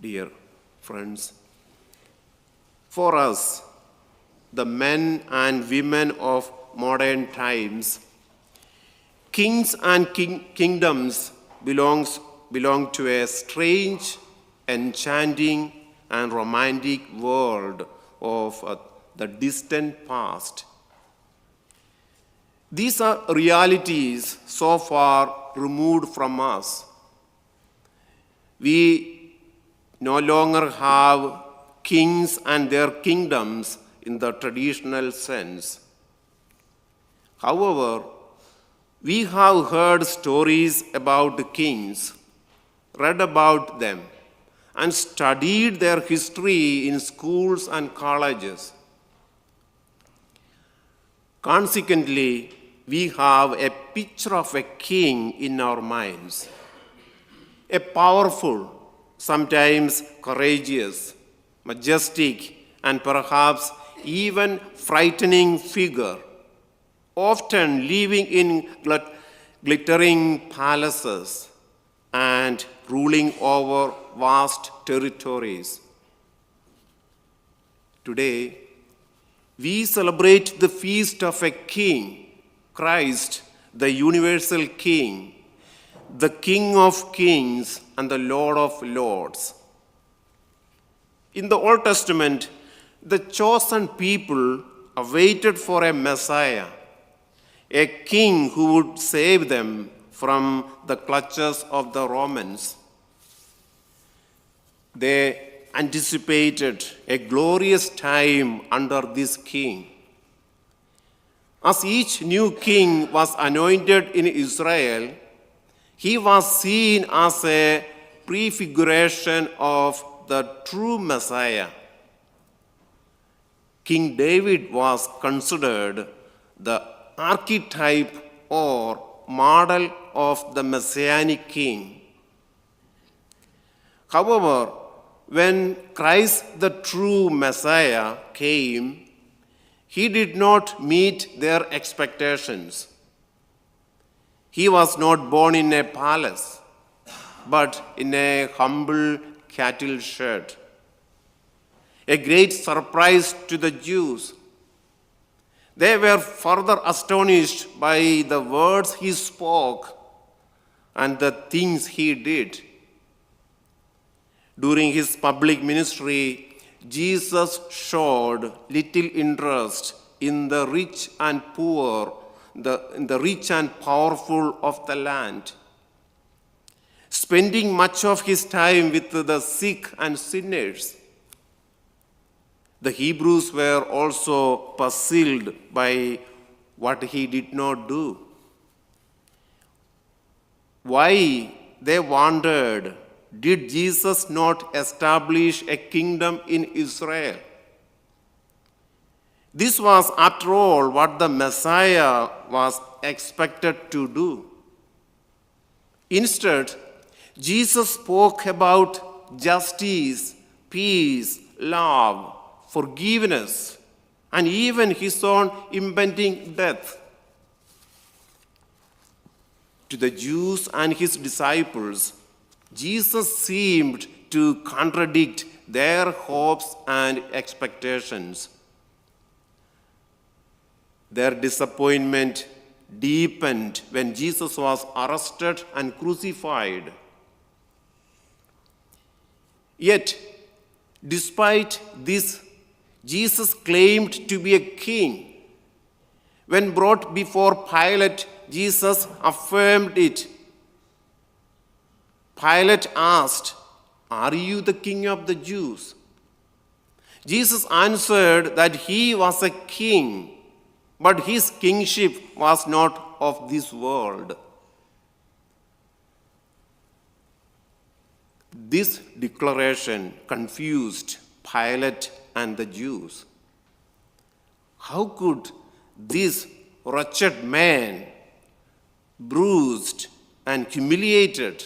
dear friends. For us, the men and women of modern times, kings and kingdoms belong to a strange, enchanting, and romantic world of the distant past. These are realities so far removed from us. We no longer have kings and their kingdoms in the traditional sense. However, we have heard stories about the kings, read about them, and studied their history in schools and colleges. Consequently, we have a picture of a king in our minds, a powerful, sometimes courageous, majestic, and perhaps even frightening figure, often living in glittering palaces and ruling over vast territories. Today, we celebrate the feast of a king, Christ, the universal King, the King of kings and the Lord of lords. In the Old Testament, the chosen people awaited for a Messiah, a king who would save them from the clutches of the Romans. They anticipated a glorious time under this king. As each new king was anointed in Israel, he was seen as a prefiguration of the true Messiah. King David was considered the archetype or model of the Messianic king. However, when Christ, the true Messiah, came, he did not meet their expectations. He was not born in a palace, but in a humble cattle shed. A great surprise to the Jews. They were further astonished by the words he spoke and the things he did. During his public ministry, Jesus showed little interest in the rich and poor, in the rich and powerful of the land, spending much of his time with the sick and sinners. The Hebrews were also puzzled by what he did not do. Why, they wondered, did Jesus not establish a kingdom in Israel? This was, after all, what the Messiah was expected to do. Instead, Jesus spoke about justice, peace, love, forgiveness, and even his own impending death. To the Jews and his disciples, Jesus seemed to contradict their hopes and expectations. Their disappointment deepened when Jesus was arrested and crucified. Yet, despite this, Jesus claimed to be a king. When brought before Pilate, Jesus affirmed it. Pilate asked, "Are you the king of the Jews?" Jesus answered that he was a king, but his kingship was not of this world. This declaration confused Pilate and the Jews. How could this wretched man, bruised and humiliated,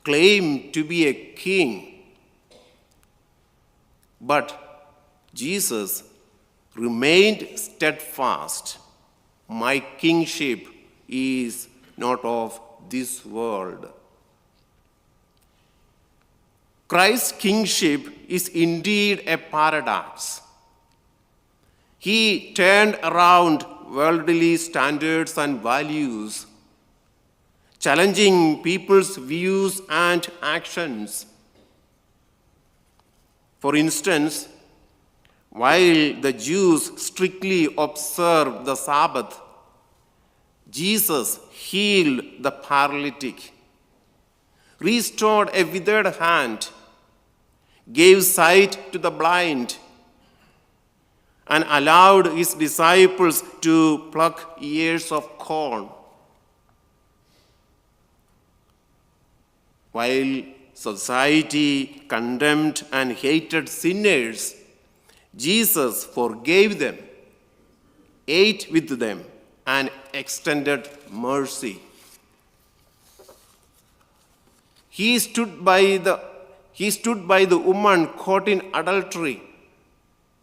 claim to be a king? But Jesus remained steadfast. My kingship is not of this world. Christ's kingship is indeed a paradox. He turned around worldly standards and values, challenging people's views and actions. For instance, while the Jews strictly observed the Sabbath, Jesus healed the paralytic, restored a withered hand, gave sight to the blind, and allowed his disciples to pluck ears of corn. While society condemned and hated sinners, Jesus forgave them, ate with them, and extended mercy. He stood by the woman caught in adultery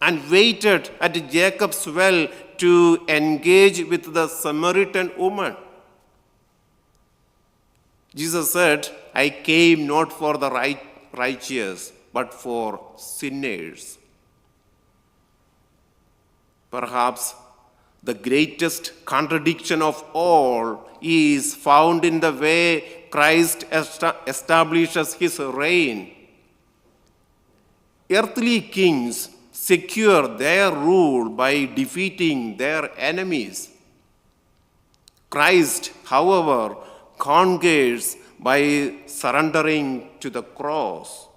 and waited at Jacob's well to engage with the Samaritan woman. Jesus said, "I came not for the righteous, but for sinners." Perhaps the greatest contradiction of all is found in the way Christ establishes his reign. Earthly kings secure their rule by defeating their enemies. Christ, however, conquers by surrendering to the cross.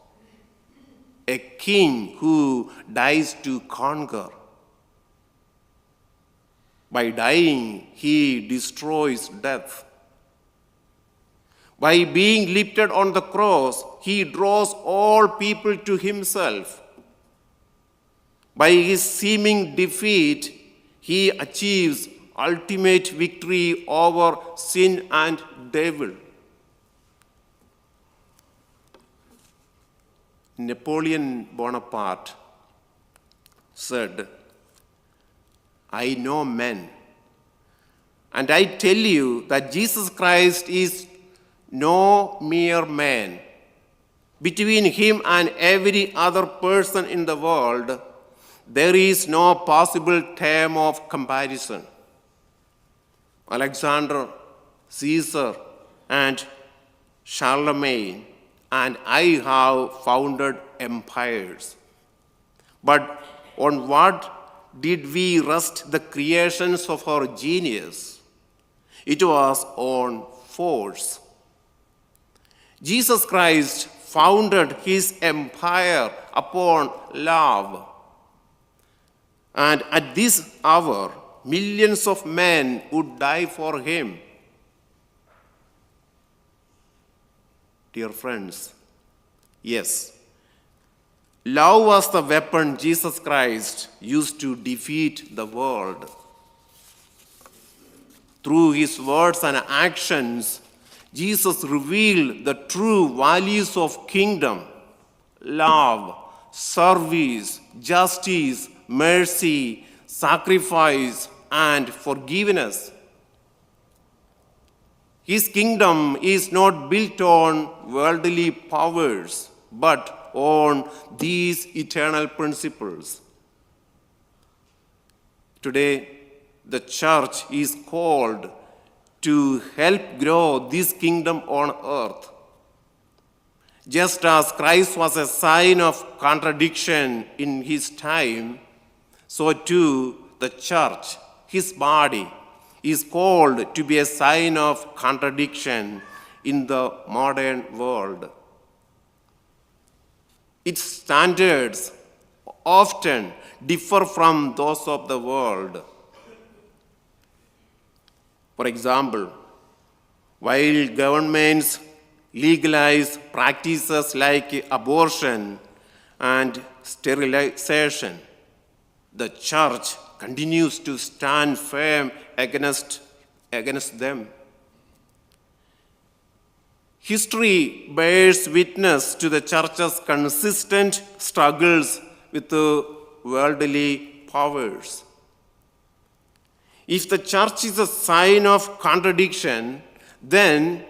A king who dies to conquer. By dying, he destroys death. By being lifted on the cross, he draws all people to himself. By his seeming defeat, he achieves ultimate victory over sin and devil. Napoleon Bonaparte said, "I know men, and I tell you that Jesus Christ is no mere man. Between him and every other person in the world, there is no possible term of comparison. Alexander, Caesar, and Charlemagne, and I have founded empires. But on what did we rest the creations of our genius? It was on force. Jesus Christ founded his empire upon love. And at this hour, millions of men would die for him." Dear friends, yes, love was the weapon Jesus Christ used to defeat the world. Through his words and actions, Jesus revealed the true values of kingdom: love, service, justice, mercy, sacrifice, and forgiveness. His kingdom is not built on worldly powers, but on these eternal principles. Today, the church is called to help grow this kingdom on earth. Just as Christ was a sign of contradiction in his time, so too the church, his body, is called to be a sign of contradiction in the modern world. Its standards often differ from those of the world. For example, while governments legalize practices like abortion and sterilization, the church continues to stand firm against them. History bears witness to the church's consistent struggles with the worldly powers. If the church is a sign of contradiction, then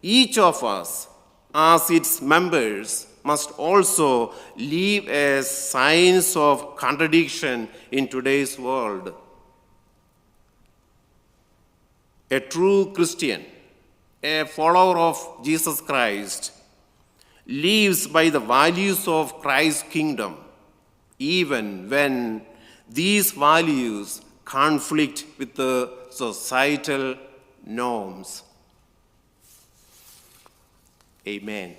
each of us, as its members, must also leave as signs of contradiction in today's world. A true Christian, a follower of Jesus Christ, lives by the values of Christ's kingdom, even when these values conflict with the societal norms. Amen.